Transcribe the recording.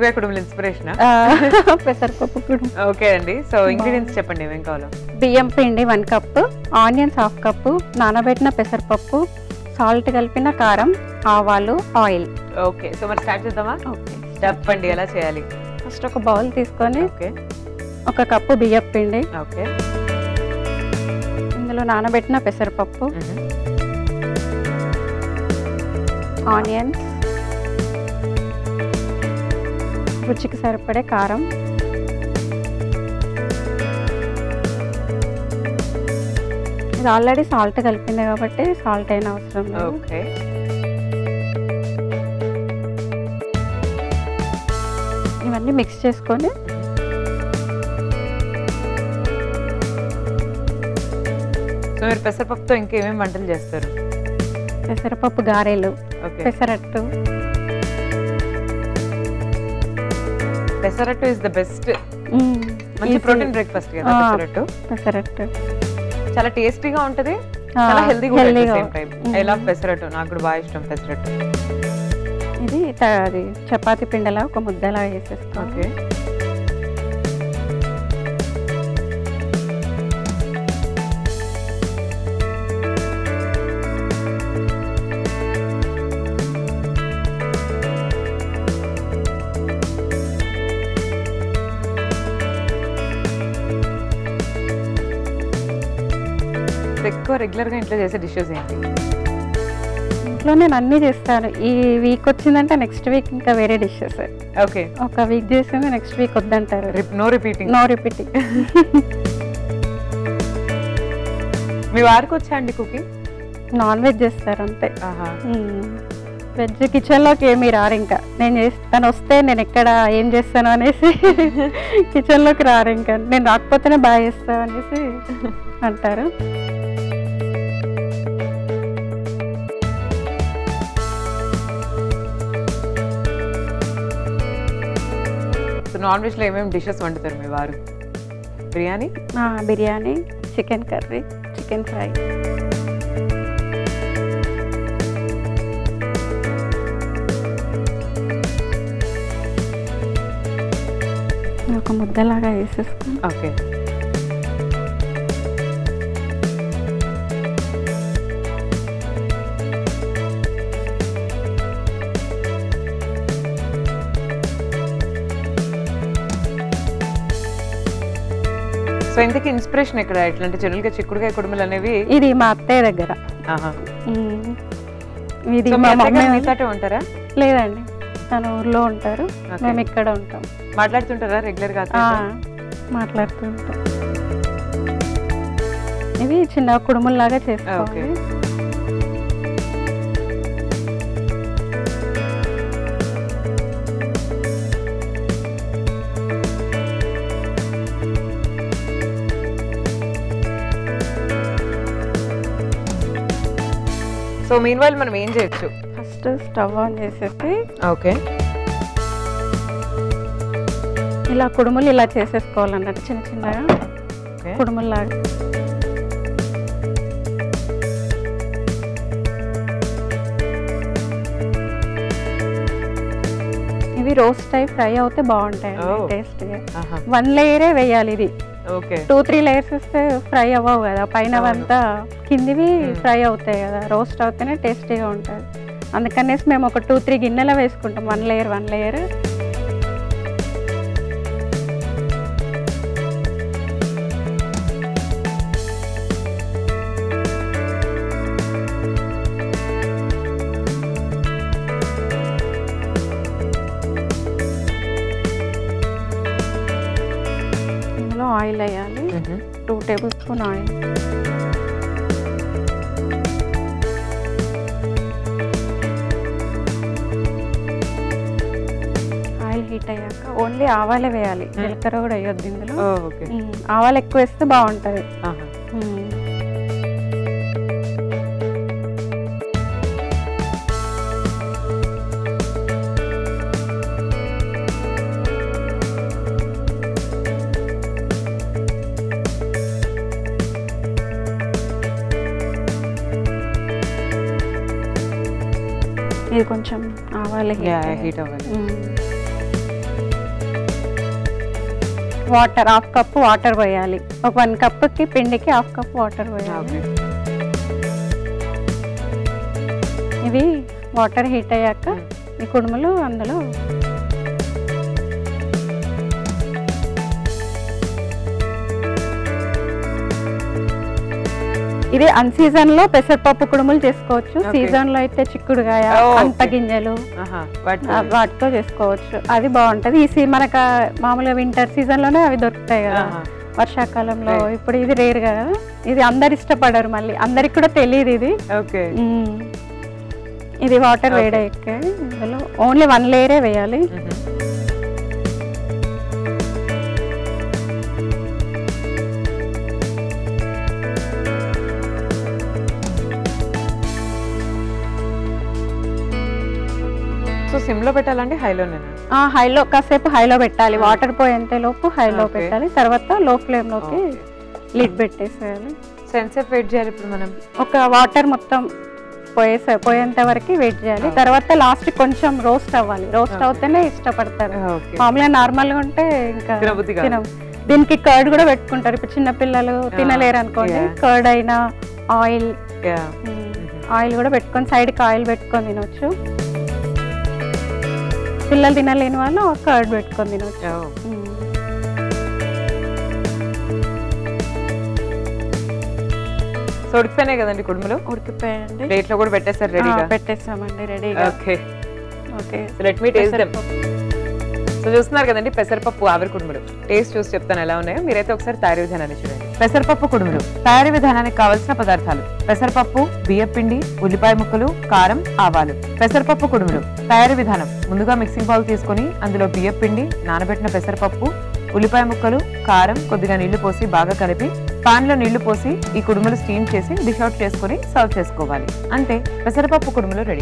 చిక్కుడుకాయ కుడుములు ఇన్స్పిరేషన్. పెసరపప్పు కుడుము. ఓకే అండి. సో ఇంగ్రీడియంట్స్ చెప్పండి ఏమేం కావాలో. బియ్యం పిండి 1 కప్పు, ఆనియన్స్ 1/2 కప్పు, నానబెట్టిన పెసరపప్పు, సాల్ట్ కలిపిన కారం, ఆవాలు, ఆయిల్. ఓకే, సో మరి స్టార్ట్ చేద్దామా? ఓకే, చెప్పండి ఎలా చేయాలి. ఫస్ట్ ఒక బౌల్ తీసుకొని ఓకే 1 కప్పు బియ్యం పిండి, ఓకే ఇందులో నానబెట్టిన పెసరపప్పు, ఆనియన్స్, రుచికి సరిపడే కారం, ఇది ఆల్రెడీ సాల్ట్ కలిపింది కాబట్టి సాల్ట్ అయిన అవసరం లేదు. ఓకే ఇవన్నీ మిక్స్ చేసుకొని సో మీరు పెసరపప్పుతో ఇంకేమేమి వంటలు చేస్తారు? పెసరపప్పు గారెలు, pesarattu. Pesarattu is the best. మంచి ప్రోటీన్ బ్రేక్ఫాస్ట్ కదా పెసరట్టు. పెసరట్టు చాలా టేస్టీగా ఉంటది, చాలా హెల్తీగా ఉంటుంది same time. I love pesarattu, నాకు కూడా బాగా ఇష్టం పెసరట్టు. ఇది అది చపాతీ పిండిలా ఒక ముద్దలా వేసేస్తాం. ఓకే ఎక్కువ రెగ్యులర్ గా ఇంట్లో చేసే డిషెస్ ఏంటి? ఇంట్లో నేను అన్ని చేస్తాను. ఈ వీక్ వచ్చిందంటే నెక్స్ట్ వీక్ ఇంకా వేరే డిషెస్. ఓకే, ఒక వీక్ చేసింది నెక్స్ట్ వీక్ వద్దంటారు. No repeating. No repeating. మీ వారికి వచ్చా అండి కుకింగ్? నాన్ వెజ్ చేస్తారు అంతే. వెజ్ కిచెన్లోకి ఏమీ రారు. ఇంకా నేను చేస్తాను, వస్తే నేను ఎక్కడ ఏం చేస్తాను అనేసి కిచెన్లోకి రారు. ఇంకా నేను రాకపోతేనే బాగా చేస్తాను అనేసి అంటారు. నాన్ వెజ్ లో ఏమేమి డిషెస్ వండుతారు మీ వారు? Biryani, biryani, chicken curry, chicken fry. ఒక ముద్దలాగా వేసేసుకుని ఓకే సో ఇంతకీ ఇన్స్పిరేషన్ ఎక్కడ? ఎట్లంటే జనరల్ గా చిక్కుడుకాయ కుడుములు అనేవి ఇది మా అత్తయ్య దగ్గర. ఇది మా మమ్మీ మీతోటే ఉంటారా? లేదండి, తను ఊర్లో ఉంటారు, మేము ఇక్కడ ఉంటాం. మాట్లాడుతుంటారా రెగ్యులర్ గా? మాట్లాడుతూ ఉంటాం. ఇవి చిన్న కుడుముల్లాగా చేసుకోవాలి. సో మీన్ వైల్ మనం ఏం చేయొచ్చు? ఫస్ట్ స్టవ్ ఆన్ చేసేసి ఓకే ఇలా కుడుములు ఇలా చేసేసుకోవాలన్నట్టు, చిన్న చిన్నగా కుడుముల్లాగా. ఇవి రోస్ట్ అయి ఫ్రై అవుతే బాగుంటాయి టేస్ట్గా. 1 లేయరే వేయాలి. ఇది 2-3 లేయర్స్ వేస్తే ఫ్రై అవ్వవు కదా, పైన అంతా కిందివి ఫ్రై అవుతాయి కదా, రోస్ట్ అవుతేనే టేస్టీగా ఉంటుంది. అందుకనేసి మేము ఒక 2-3 గిన్నెలో వేసుకుంటాం, 1 లేయర్ 1 లేయర్. ఇందులో ఆయిల్ వేయాలి, 2 table spoon oil. Oil heat అయ్యాక ఓన్లీ ఆవాలే వేయాలి, జీలకర్ర కూడా వేయొద్దు ఇందులో. ఆవాలు ఎక్కువ వేస్తే బాగుంటుంది. ఇది కొంచెం ఆవాలు హీట్ అవ్వాలి. వాటర్, హాఫ్ కప్ వాటర్ పోయాలి. ఒక 1 కప్కి పిండికి హాఫ్ కప్ వాటర్ పోయాలి. ఇవి వాటర్ హీట్ అయ్యాక ఈ కుడుములు అందులో ఇది అన్ సీజన్ లో పెసరపప్పు కుడుములు చేసుకోవచ్చు. సీజన్ లో అయితే చిక్కుడుగాయ, అంత గింజలు వాటితో చేసుకోవచ్చు. అది బాగుంటది. మనకు మామూలుగా వింటర్ సీజన్ లోనే అవి దొరుకుతాయి కదా, వర్షాకాలంలో ఇప్పుడు ఇది రేర్ కదా. ఇది అందరు ఇష్టపడరు, మళ్ళీ అందరికి కూడా తెలియదు ఇది. ఇది వాటర్ వేడెక్కాయి, ఇందులో ఓన్లీ 1 లేయరే వేయాలి. సో సిమ్ లో పెట్టాలంటే హైలోనేనా? హైలో, కాసేపు హైలో పెట్టాలి. వాటర్ పోయేంత లోపు హైలో పెట్టాలి. తర్వాత లో ఫ్లేమ్ లోకి లిడ్ పెట్టేసేయాలి. ఎంతసేపు వెయిట్ చేయాలి ఇప్పుడు మనం? ఒక వాటర్ మొత్తం పోయేంత వరకు వెయిట్ చేయాలి. తర్వాత లాస్ట్ కొంచెం రోస్ట్ అవ్వాలి. రోస్ట్ అవుతేనే ఇష్టపడతారు. మామూలుగా నార్మల్ గా ఉంటే ఇంకా తినం. దీనికి కర్డ్ కూడా పెట్టుకుంటారు. ఇప్పుడు చిన్న పిల్లలు తినలేరు అనుకోండి, కర్డ్ అయినా ఆయిల్ కూడా పెట్టుకొని సైడ్కి ఆయిల్ పెట్టుకొని తినొచ్చు. పిల్లలు తినలేని వాళ్ళు కర్డ్ పెట్టుకొని తినొచ్చు. సో ఉడికిపోయినాయి కదండి కుడుములు? ఉడికిపోయండి. ప్లేట్ లో కూడా పెట్టేసారు రెడీగా? పెట్టేసామండి రెడీగా. Okay okay, so let me taste them. So చూస్తున్నారు కదండి పెసరపప్పు ఆవిరి కుడుములు. టేస్ట్ చూసి చెప్తాను ఎలా ఉన్నాయో. మీరైతే ఒకసారి తయారీ విధానాన్ని చూడండి. పెసరపప్పు కుడుములు తయారీ విధానానికి కావాల్సిన పదార్థాలు: పెసరపప్పు, బియ్యపిండి, ఉల్లిపాయ ముక్కలు, కారం, ఆవాలు. పెసరపప్పు కుడుములు తయారీ విధానం: ముందుగా మిక్సింగ్ బౌల్ తీసుకొని అందులో బియ్యపిండి, నానబెట్టిన పెసరపప్పు, ఉల్లిపాయ ముక్కలు, కారం, కొద్దిగా నీళ్లు పోసి బాగా కలిపి పాన్ లో నీళ్లు పోసి ఈ కుడుములు స్టీమ్ చేసి డిష్ అవుట్ చేసుకుని సర్వ్ చేసుకోవాలి. అంతే, పెసరపప్పు కుడుములు రెడీ.